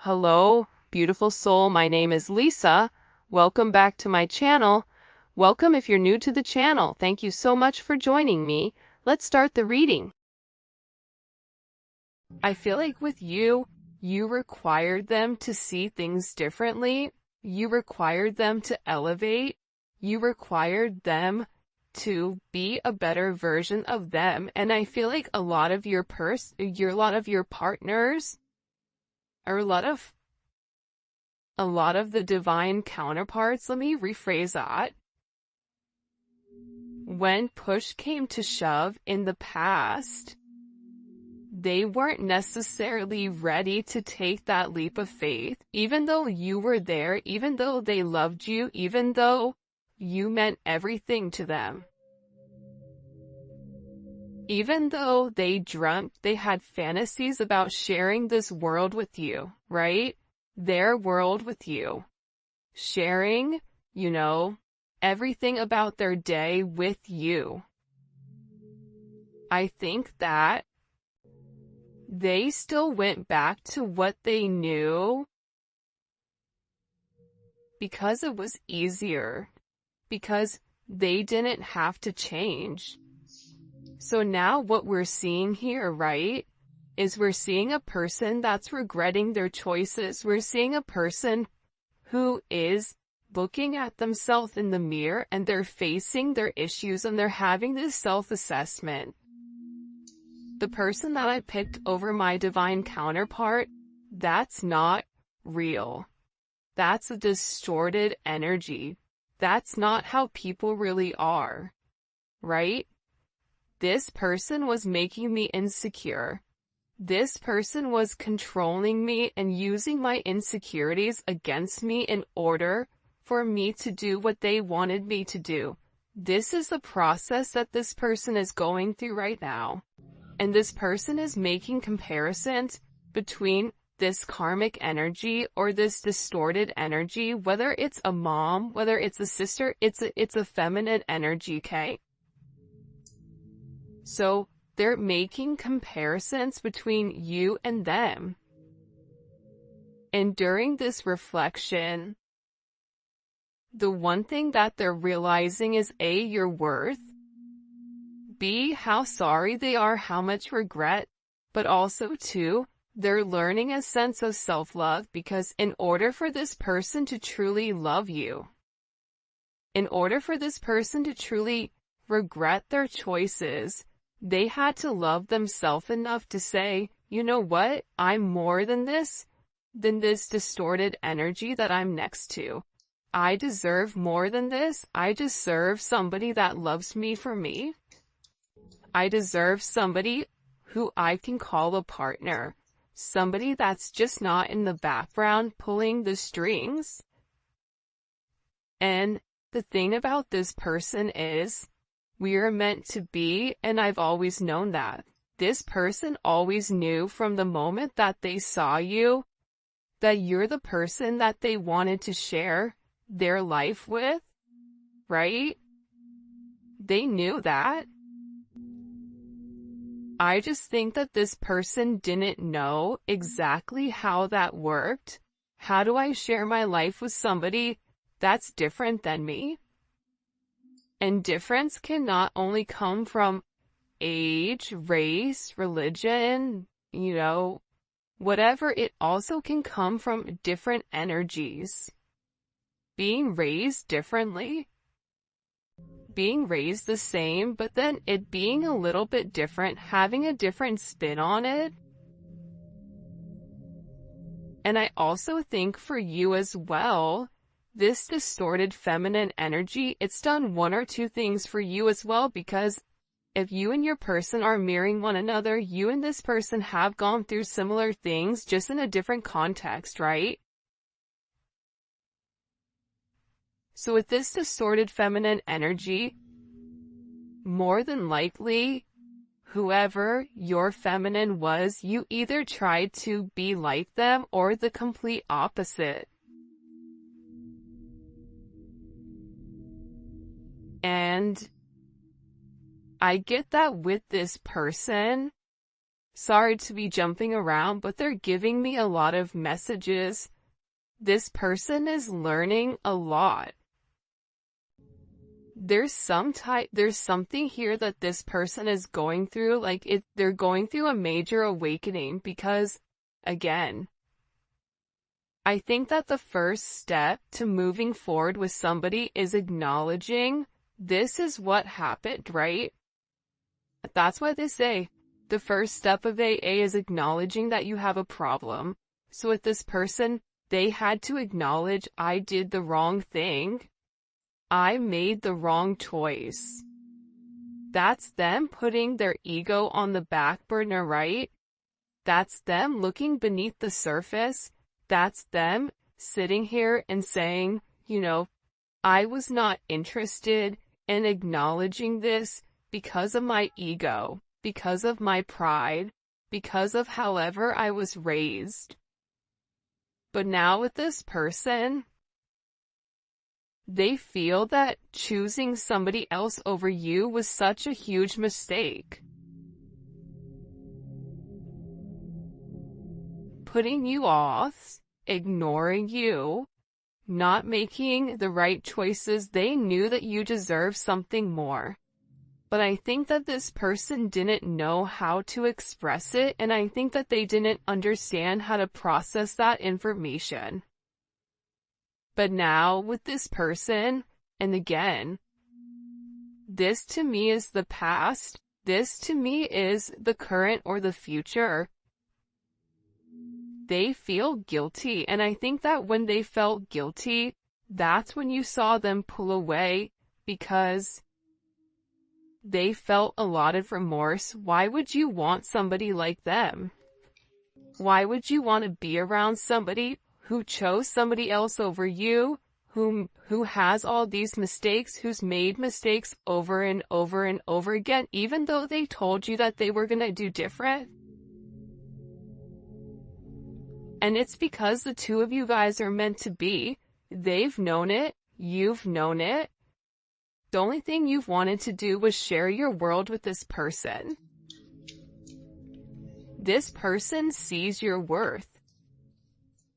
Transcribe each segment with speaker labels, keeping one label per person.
Speaker 1: Hello, beautiful soul. My name is Lisa. Welcome back to my channel. Welcome if you're new to the channel. Thank you so much for joining me. Let's start the reading. I feel like with you required them to see things differently. You required them to elevate. You required them to be a better version of them. And I feel like a lot of your partners, or a lot of the divine counterparts, let me rephrase that. When push came to shove in the past, they weren't necessarily ready to take that leap of faith, even though you were there, even though they loved you, even though you meant everything to them. Even though they dreamt, they had fantasies about sharing this world with you, right? Their world with you. Sharing, everything about their day with you. I think that they still went back to what they knew because it was easier, because they didn't have to change. So now what we're seeing here, right, is we're seeing a person that's regretting their choices. We're seeing a person who is looking at themselves in the mirror and they're facing their issues and they're having this self-assessment. The person that I picked over my divine counterpart, that's not real. That's a distorted energy. That's not how people really are, right? This person was making me insecure. This person was controlling me and using my insecurities against me in order for me to do what they wanted me to do. This is the process that this person is going through right now. And this person is making comparisons between this karmic energy or this distorted energy, whether it's a mom, whether it's a sister, it's a feminine energy, okay? So they're making comparisons between you and them. And during this reflection, the one thing that they're realizing is A, your worth, B, how sorry they are, how much regret, but also 2, they're learning a sense of self-love, because in order for this person to truly love you, in order for this person to truly regret their choices, they had to love themselves enough to say, you know what, I'm more than this distorted energy that I'm next to. I deserve more than this. I deserve somebody that loves me for me. I deserve somebody who I can call a partner. Somebody that's just not in the background pulling the strings. And the thing about this person is, we are meant to be, and I've always known that. This person always knew from the moment that they saw you that you're the person that they wanted to share their life with, right? They knew that. I just think that this person didn't know exactly how that worked. How do I share my life with somebody that's different than me? And difference can not only come from age, race, religion, whatever, it also can come from different energies. Being raised differently, being raised the same, but then it being a little bit different, having a different spin on it. And I also think for you as well, this distorted feminine energy, it's done one or two things for you as well, because if you and your person are mirroring one another, you and this person have gone through similar things, just in a different context, right? So with this distorted feminine energy, more than likely, whoever your feminine was, you either tried to be like them or the complete opposite. And I get that with this person, Sorry to be jumping around, but they're giving me a lot of messages. This person is learning a lot. There's something here that this person is going through, they're going through a major awakening because, again, I think that the first step to moving forward with somebody is acknowledging this is what happened, right? That's why they say the first step of AA is acknowledging that you have a problem. So with this person, they had to acknowledge, I did the wrong thing. I made the wrong choice. That's them putting their ego on the back burner, right? That's them looking beneath the surface. That's them sitting here and saying, I was not interested in acknowledging this because of my ego, because of my pride, because of however I was raised. But now with this person, they feel that choosing somebody else over you was such a huge mistake. Putting you off, ignoring you, not making the right choices. They knew that you deserve something more. But I think that this person didn't know how to express it, and I think that they didn't understand how to process that information. But now with this person, and again, this to me is the past, this to me is the current or the future. They feel guilty, and I think that when they felt guilty, that's when you saw them pull away, because they felt a lot of remorse. Why would you want somebody like them? Why would you want to be around somebody who chose somebody else over you, who has all these mistakes, who's made mistakes over and over and over again, even though they told you that they were going to do different? And it's because the two of you guys are meant to be. They've known it. You've known it. The only thing you've wanted to do was share your world with this person. This person sees your worth.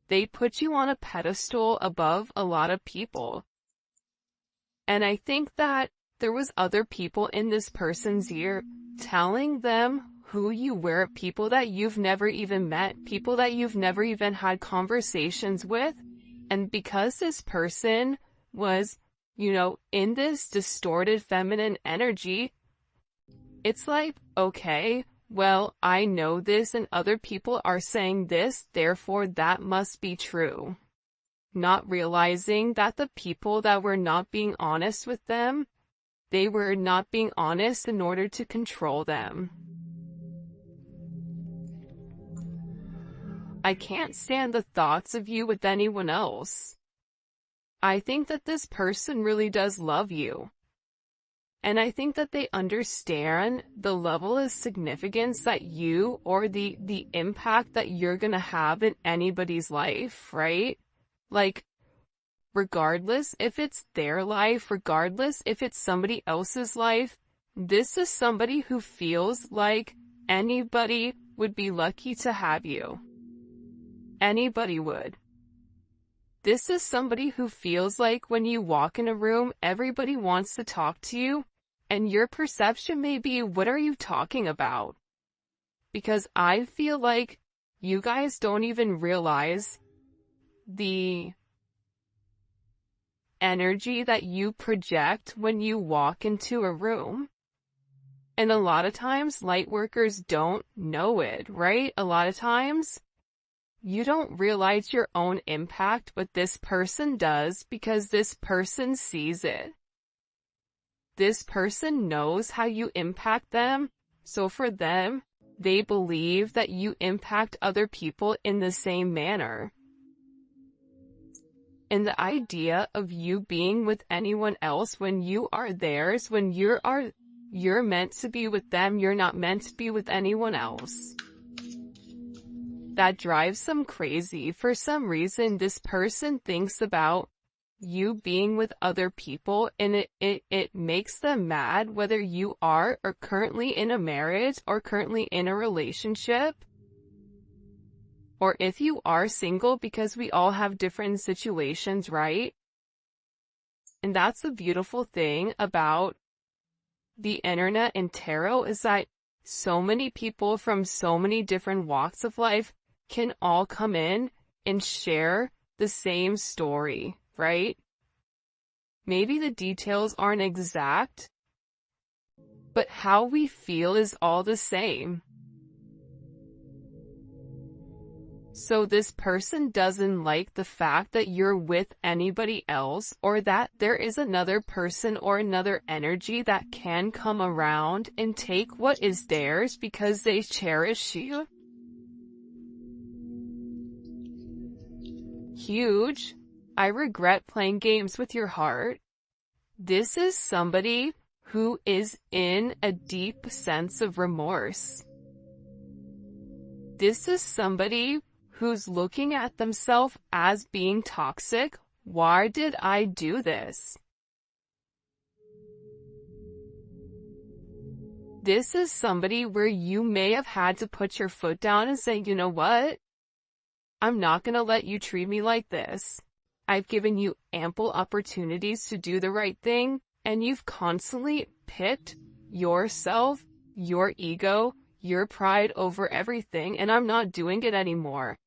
Speaker 1: They put you on a pedestal above a lot of people. And I think that there was other people in this person's ear telling them who you were, people that you've never even met, people that you've never even had conversations with. And because this person was, in this distorted feminine energy, it's like, okay, well, I know this and other people are saying this, therefore that must be true. Not realizing that the people that were not being honest with them, they were not being honest in order to control them. I can't stand the thoughts of you with anyone else. I think that this person really does love you. And I think that they understand the level of significance that you, or the impact that you're gonna have in anybody's life, right? Like, regardless if it's their life, regardless if it's somebody else's life, this is somebody who feels like anybody would be lucky to have you. Anybody would. This is somebody who feels like when you walk in a room, everybody wants to talk to you, and your perception may be, what are you talking about? Because I feel like you guys don't even realize the energy that you project when you walk into a room. And a lot of times, light workers don't know it, right? A lot of times, you don't realize your own impact, but this person does, because this person sees it. This person knows how you impact them, so for them, they believe that you impact other people in the same manner. And the idea of you being with anyone else when you are theirs, when you're meant to be with them, you're not meant to be with anyone else. That drives them crazy. For some reason, this person thinks about you being with other people, and it makes them mad whether you are or currently in a marriage or currently in a relationship, or if you are single, because we all have different situations, right? And that's the beautiful thing about the internet and tarot, is that so many people from so many different walks of life can all come in and share the same story, right? Maybe the details aren't exact, but how we feel is all the same. So this person doesn't like the fact that you're with anybody else, or that there is another person or another energy that can come around and take what is theirs because they cherish you. Huge. I regret playing games with your heart. This is somebody who is in a deep sense of remorse. This is somebody who's looking at themselves as being toxic. Why did I do this? This is somebody where you may have had to put your foot down and say, you know what? I'm not going to let you treat me like this. I've given you ample opportunities to do the right thing, and you've constantly picked yourself, your ego, your pride over everything, and I'm not doing it anymore.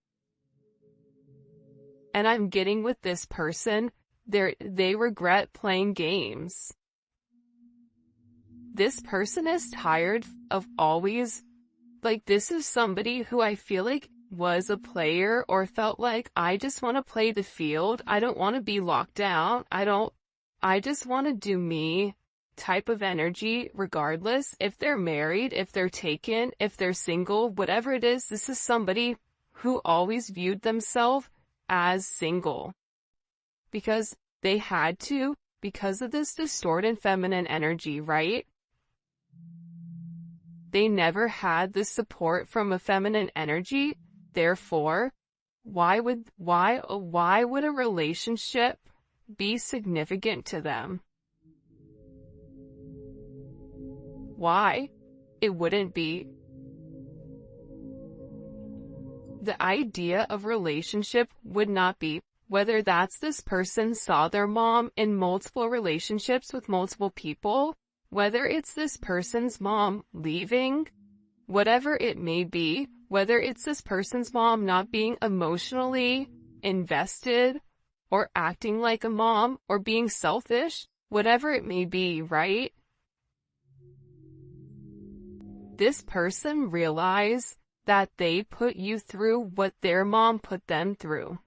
Speaker 1: And I'm getting with this person, they regret playing games. This person is tired of always, this is somebody who I feel like was a player, or felt like, I just want to play the field. I don't want to be locked down. I just want to do me type of energy, regardless if they're married, if they're taken, if they're single, whatever it is. This is somebody who always viewed themselves as single because they had to, because of this distorted feminine energy, right? They never had the support from a feminine energy. Therefore, why would a relationship be significant to them? Why? It wouldn't be. The idea of relationship would not be, whether that's this person saw their mom in multiple relationships with multiple people, whether it's this person's mom leaving, whatever it may be, whether it's this person's mom not being emotionally invested or acting like a mom or being selfish, whatever it may be, right? This person realized that they put you through what their mom put them through.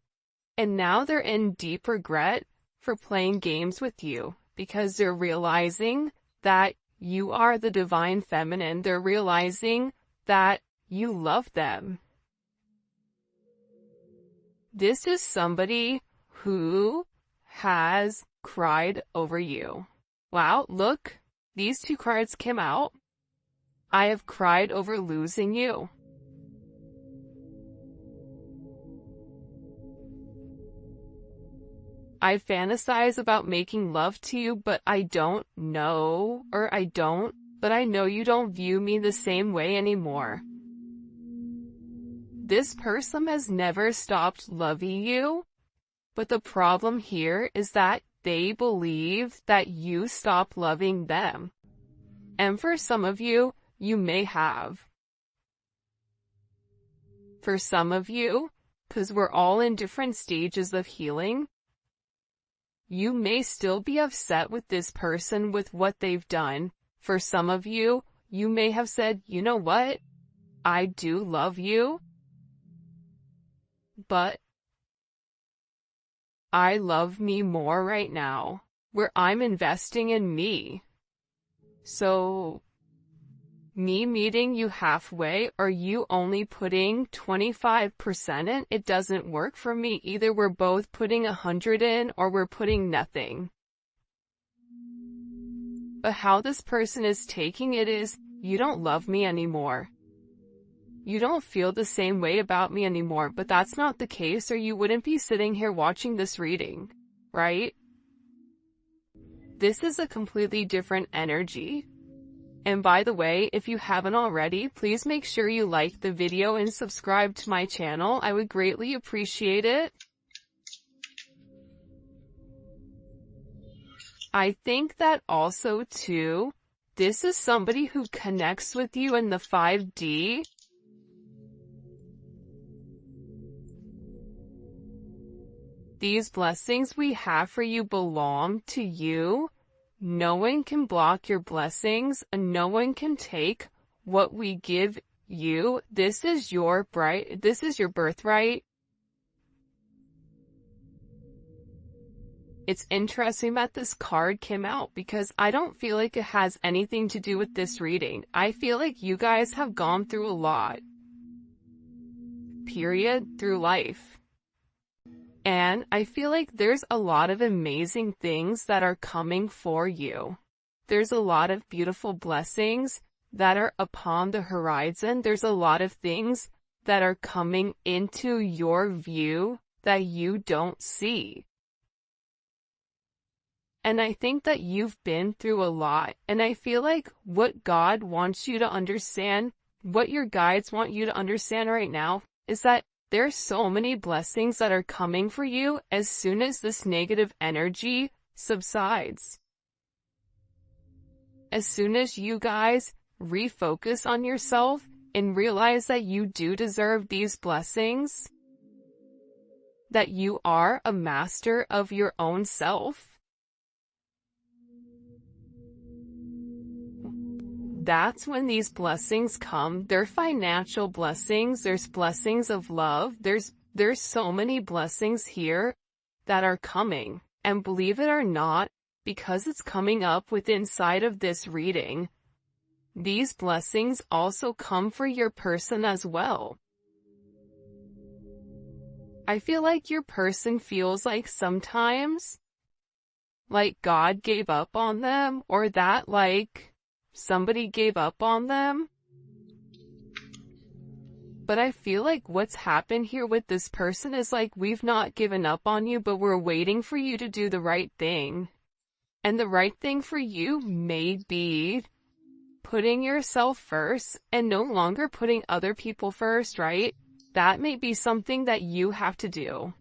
Speaker 1: And now they're in deep regret for playing games with you, because they're realizing that you are the divine feminine. They're realizing that you love them. This is somebody who has cried over you. Wow, look, these two cards came out. I have cried over losing you. I fantasize about making love to you, but I know you don't view me the same way anymore. This person has never stopped loving you, but the problem here is that they believe that you stopped loving them. And for some of you, you may have. For some of you, because we're all in different stages of healing, you may still be upset with this person with what they've done. For some of you, you may have said, you know what? I do love you, but I love me more right now, where I'm investing in me. So, me meeting you halfway, or you only putting 25% in, it doesn't work for me. Either we're both putting 100 in, or we're putting nothing. But how this person is taking it is, you don't love me anymore. You don't feel the same way about me anymore, but that's not the case, or you wouldn't be sitting here watching this reading, right? This is a completely different energy. And by the way, if you haven't already, please make sure you like the video and subscribe to my channel. I would greatly appreciate it. I think that also too, this is somebody who connects with you in the 5D. These blessings we have for you belong to you. No one can block your blessings, and no one can take what we give you. This is your birthright. It's interesting that this card came out because I don't feel like it has anything to do with this reading. I feel like you guys have gone through a lot, period, through life. And I feel like there's a lot of amazing things that are coming for you. There's a lot of beautiful blessings that are upon the horizon. There's a lot of things that are coming into your view that you don't see. And I think that you've been through a lot. And I feel like what God wants you to understand, what your guides want you to understand right now, is that there's so many blessings that are coming for you as soon as this negative energy subsides. As soon as you guys refocus on yourself and realize that you do deserve these blessings, that you are a master of your own self, that's when these blessings come. They're financial blessings. There's blessings of love. There's so many blessings here that are coming. And believe it or not, because it's coming up with inside of this reading, these blessings also come for your person as well. I feel like your person feels like sometimes like God gave up on them, or that like somebody gave up on them. But I feel like what's happened here with this person is like, we've not given up on you, but we're waiting for you to do the right thing. And the right thing for you may be putting yourself first and no longer putting other people first, right? That may be something that you have to do.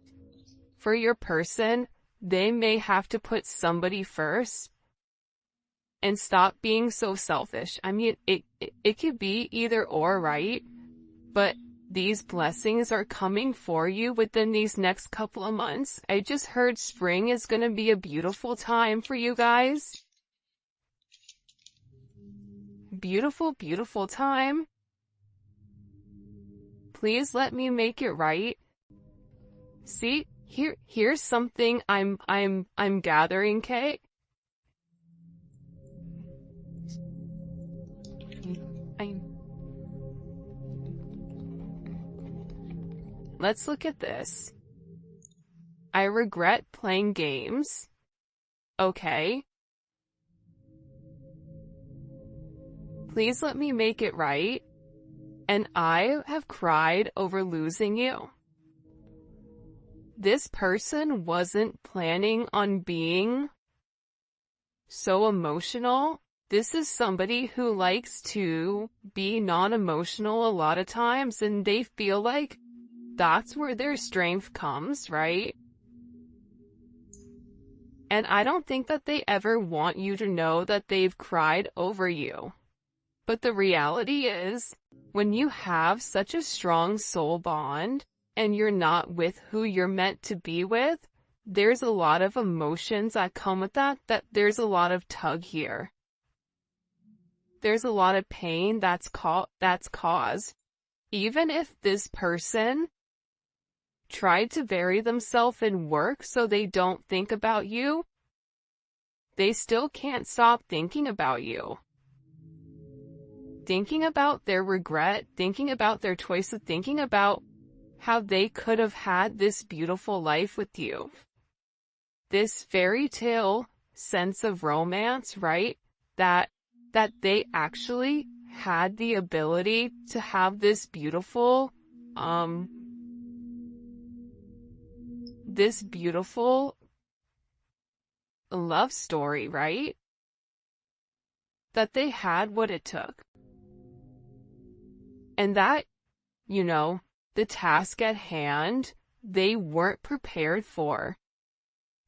Speaker 1: For your person, they may have to put somebody first and stop being so selfish. I mean, it could be either or, right? But these blessings are coming for you within these next couple of months. I just heard spring is going to be a beautiful time for you guys. Beautiful, beautiful time. Please let me make it right. See, here's something I'm gathering, Kate. Let's look at this. I regret playing games. Okay. Please let me make it right. And I have cried over losing you. This person wasn't planning on being so emotional. This is somebody who likes to be non-emotional a lot of times, and they feel like that's where their strength comes, right? And I don't think that they ever want you to know that they've cried over you. But the reality is, when you have such a strong soul bond, and you're not with who you're meant to be with, there's a lot of emotions that come with that there's a lot of tug here. There's a lot of pain that's caused. Even if this person tried to bury themselves in work so they don't think about you, they still can't stop thinking about you. Thinking about their regret, thinking about their choices, thinking about how they could have had this beautiful life with you. This fairy tale sense of romance, right? That they actually had the ability to have this beautiful love story, right? That they had what it took. And that, the task at hand, they weren't prepared for.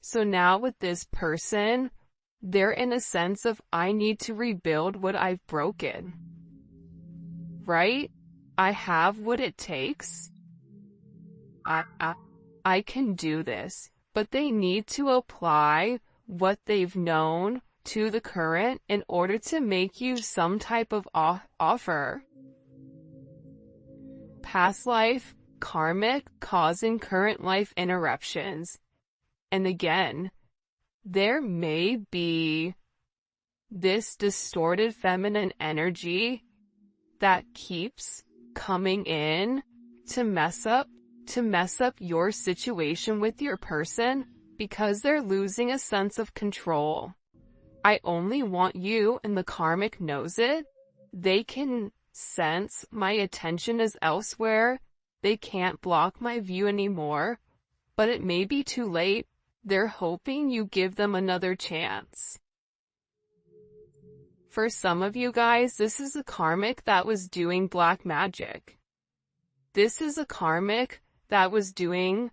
Speaker 1: So now with this person, they're in a sense of, I need to rebuild what I've broken. Right? I have what it takes. I can do this. But they need to apply what they've known to the current in order to make you some type of offer. Past life, karmic, causing current life interruptions. And again, there may be this distorted feminine energy that keeps coming in to mess up your situation with your person because they're losing a sense of control. I only want you, and the karmic knows it. They can sense my attention is elsewhere. They can't block my view anymore, but it may be too late. They're hoping you give them another chance. For some of you guys, this is a karmic that was doing black magic. This is a karmic that was doing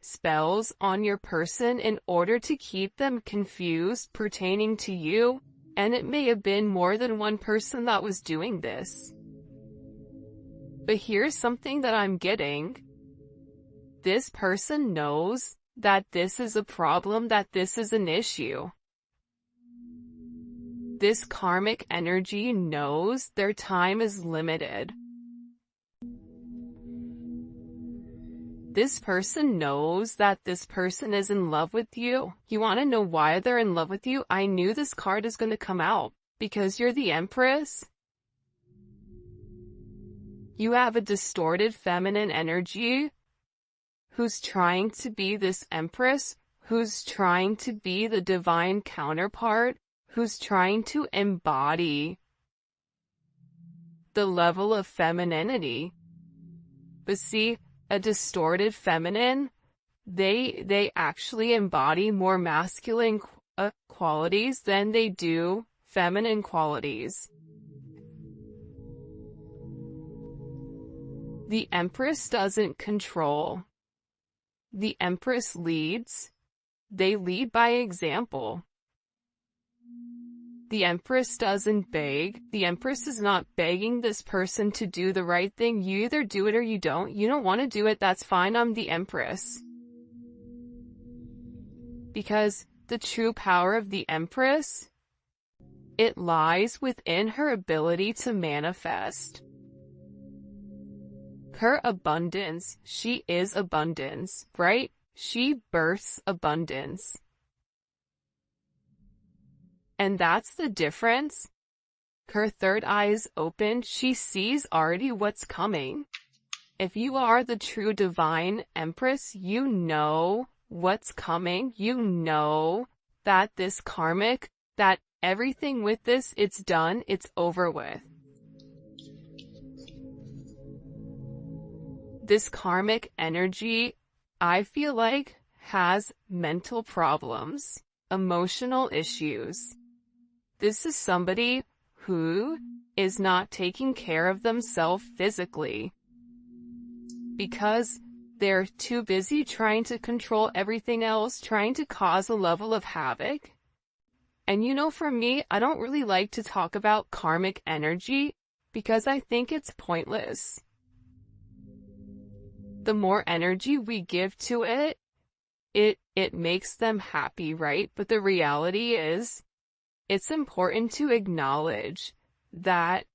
Speaker 1: spells on your person in order to keep them confused pertaining to you, and it may have been more than one person that was doing this. But here's something that I'm getting. This person knows that this is a problem, that this is an issue. This karmic energy knows their time is limited. This person knows that this person is in love with you. You want to know why they're in love with you? I knew this card is going to come out because you're the Empress. You have a distorted feminine energy who's trying to be this Empress, who's trying to be the divine counterpart, who's trying to embody the level of femininity. But see, a distorted feminine, they actually embody more masculine qualities than they do feminine qualities. The Empress doesn't control. The Empress leads. They lead by example. The Empress doesn't beg. The Empress is not begging this person to do the right thing. You either do it or you don't. You don't want to do it, that's fine. I'm the Empress. Because the true power of the Empress, it lies within her ability to manifest. Her abundance, she is abundance, right? She births abundance. And that's the difference. Her third eye is open. She sees already what's coming. If you are the true divine Empress, you know what's coming. You know that this karmic, that everything with this, it's done, it's over with. This karmic energy, I feel like, has mental problems, emotional issues. This is somebody who is not taking care of themselves physically because they're too busy trying to control everything else, trying to cause a level of havoc. And for me, I don't really like to talk about karmic energy because I think it's pointless. The more energy we give to it, it makes them happy, right? But the reality is, it's important to acknowledge that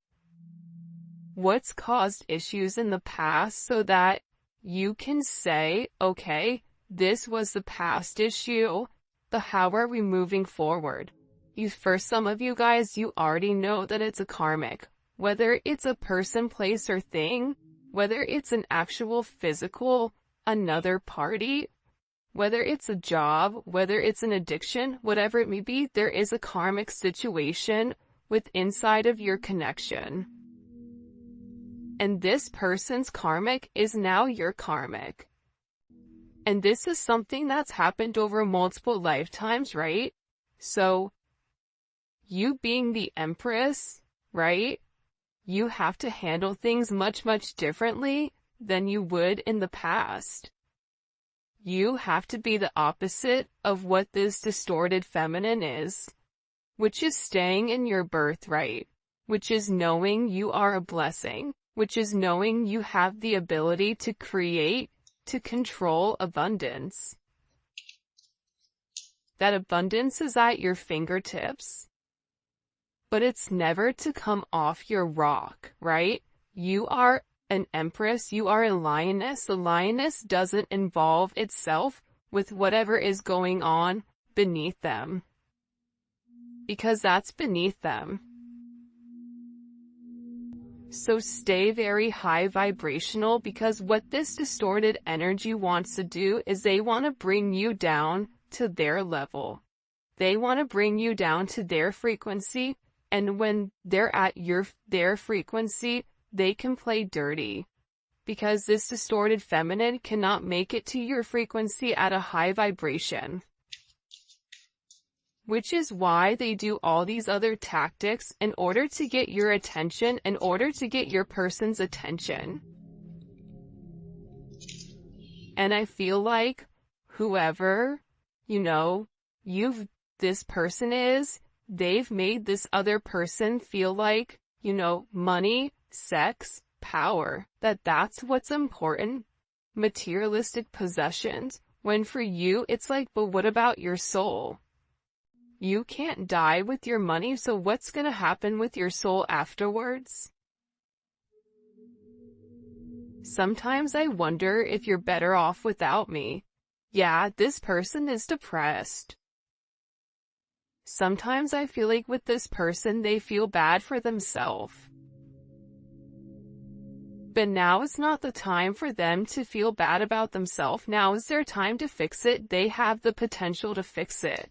Speaker 1: what's caused issues in the past so that you can say, okay, this was the past issue, how are we moving forward? For some of you guys, you already know that it's a karmic. Whether it's a person, place, or thing, whether it's an actual physical, another party, whether it's a job, whether it's an addiction, whatever it may be, there is a karmic situation with inside of your connection. And this person's karmic is now your karmic. And this is something that's happened over multiple lifetimes, right? So, you being the Empress, right? You have to handle things much, much differently than you would in the past. You have to be the opposite of what this distorted feminine is, which is staying in your birthright, which is knowing you are a blessing, which is knowing you have the ability to create, to control abundance. That abundance is at your fingertips, but it's never to come off your rock, right? You are an empress, you are a lioness. The lioness doesn't involve itself with whatever is going on beneath them, because that's beneath them. So stay very high vibrational, because what this distorted energy wants to do is they want to bring you down to their level. They want to bring you down to their frequency, and when they're at their frequency, they can play dirty, because this distorted feminine cannot make it to your frequency at a high vibration. Which is why they do all these other tactics in order to get your attention, in order to get your person's attention. And I feel like whoever, this person is, they've made this other person feel like, money, sex, power, that's what's important, materialistic possessions, when for you it's like, but what about your soul? You can't die with your money, so what's gonna happen with your soul afterwards? Sometimes I wonder if you're better off without me. Yeah, this person is depressed. Sometimes I feel like with this person they feel bad for themselves. But now is not the time for them to feel bad about themselves. Now is their time to fix it. They have the potential to fix it.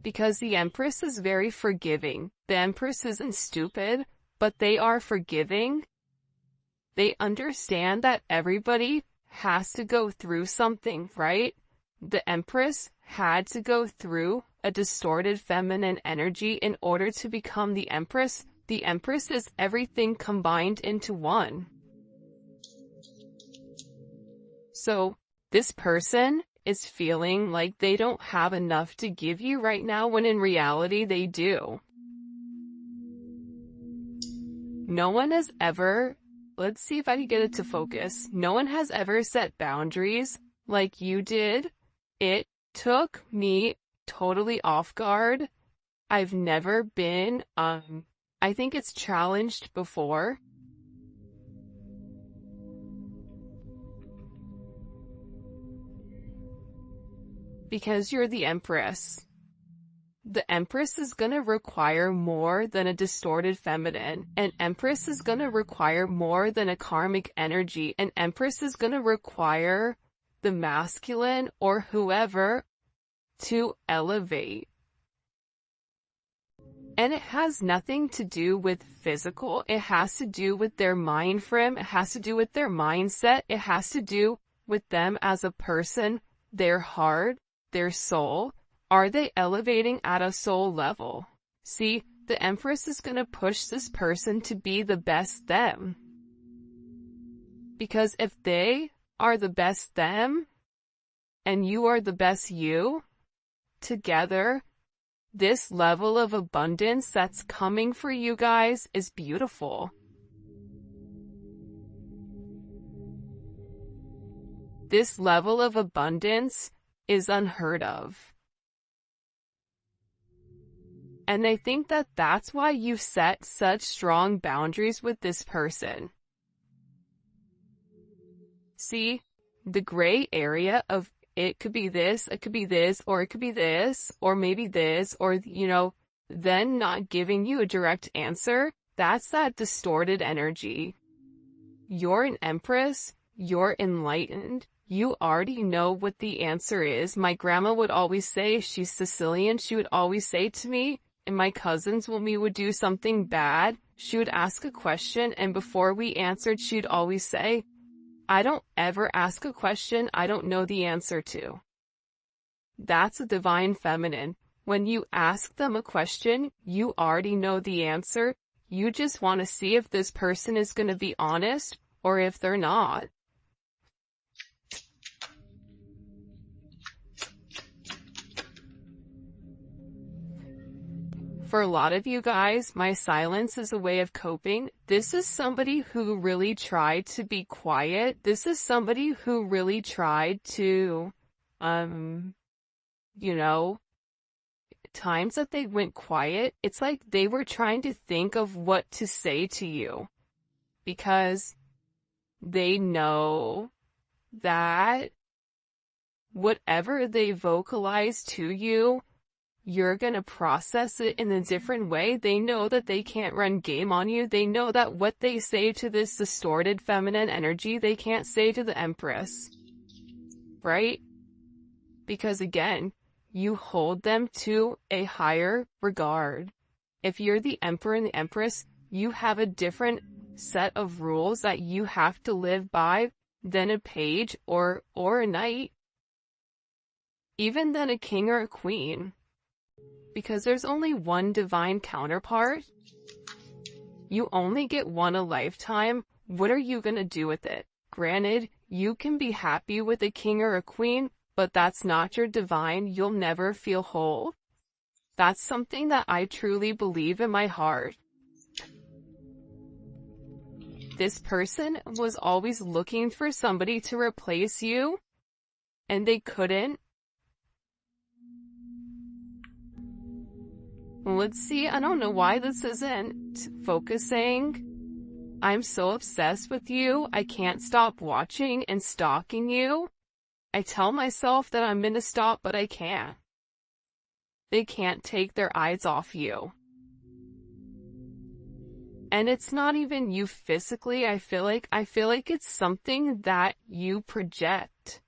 Speaker 1: Because the Empress is very forgiving. The Empress isn't stupid, but they are forgiving. They understand that everybody has to go through something, right? The Empress had to go through a distorted feminine energy in order to become the Empress. The Empress is everything combined into one. So, this person is feeling like they don't have enough to give you right now, when in reality they do. No one has ever, let's see if I can get it to focus. No one has ever set boundaries like you did. It took me totally off guard. I've never been, I think it's challenged before. Because you're the Empress. The Empress is gonna require more than a distorted feminine. An Empress is gonna require more than a karmic energy. An Empress is gonna require the masculine or whoever to elevate. And it has nothing to do with physical. It has to do with their mind frame. It has to do with their mindset. It has to do with them as a person, their heart, their soul. Are they elevating at a soul level? See, the Empress is going to push this person to be the best them. Because if they are the best them, and you are the best you, together, this level of abundance that's coming for you guys is beautiful. This level of abundance is unheard of. And I think that that's why you've set such strong boundaries with this person. See, the gray area of it could be this, it could be this, or it could be this, or maybe this, or, then not giving you a direct answer, that's that distorted energy. You're an Empress, you're enlightened, you already know what the answer is. My grandma would always say, she's Sicilian, she would always say to me, and my cousins, when we would do something bad, she would ask a question, and before we answered, she'd always say, I don't ever ask a question I don't know the answer to. That's a divine feminine. When you ask them a question, you already know the answer. You just want to see if this person is going to be honest or if they're not. For a lot of you guys, my silence is a way of coping. This is somebody who really tried to be quiet. This is somebody who really tried to, times that they went quiet, it's like they were trying to think of what to say to you. Because they know that whatever they vocalize to you, you're gonna process it in a different way. They know that they can't run game on you. They know that what they say to this distorted feminine energy, they can't say to the Empress. Right? Because again, you hold them to a higher regard. If you're the Emperor and the Empress, you have a different set of rules that you have to live by than a page or a knight. Even than a king or a queen. Because there's only one divine counterpart. You only get one a lifetime. What are you gonna do with it? Granted, you can be happy with a king or a queen, but that's not your divine. You'll never feel whole. That's something that I truly believe in my heart. This person was always looking for somebody to replace you, and they couldn't. Let's see, I don't know why this isn't focusing. I'm so obsessed with you, I can't stop watching and stalking you. I tell myself that I'm gonna stop, but I can't. They can't take their eyes off you. And it's not even you physically, I feel like it's something that you project.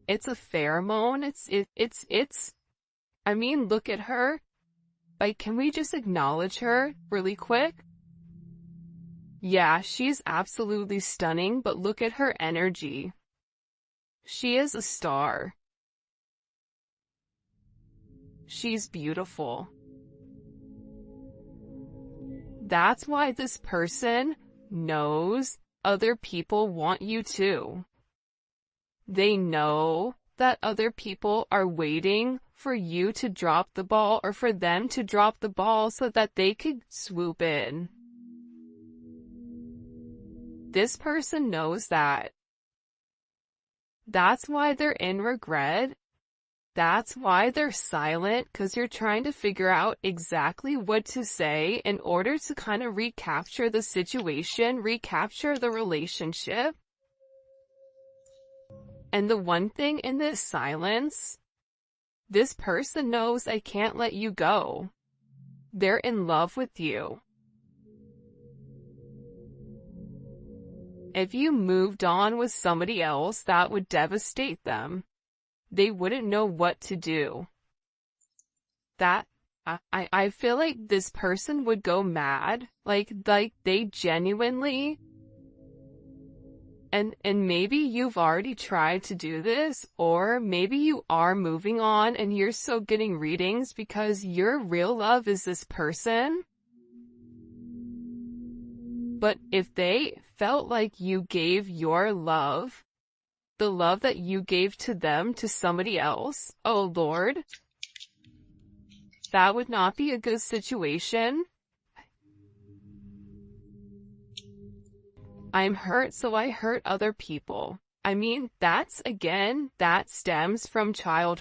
Speaker 1: It's a pheromone, I mean, look at her. Like, can we just acknowledge her really quick? Yeah, she's absolutely stunning, but look at her energy. She is a star. She's beautiful. That's why this person knows other people want you too. They know that other people are waiting for you to drop the ball or for them to drop the ball so that they could swoop in. This person knows that. That's why they're in regret. That's why they're silent, because you're trying to figure out exactly what to say in order to kind of recapture the situation, recapture the relationship. And the one thing in this silence, this person knows I can't let you go. They're in love with you. If you moved on with somebody else, that would devastate them. They wouldn't know what to do. I feel like this person would go mad. Like they genuinely. And maybe you've already tried to do this, or maybe you are moving on and you're still getting readings because your real love is this person. But if they felt like you gave your love, the love that you gave to them, to somebody else, oh Lord, that would not be a good situation. I'm hurt, so I hurt other people. I mean, that stems from childhood.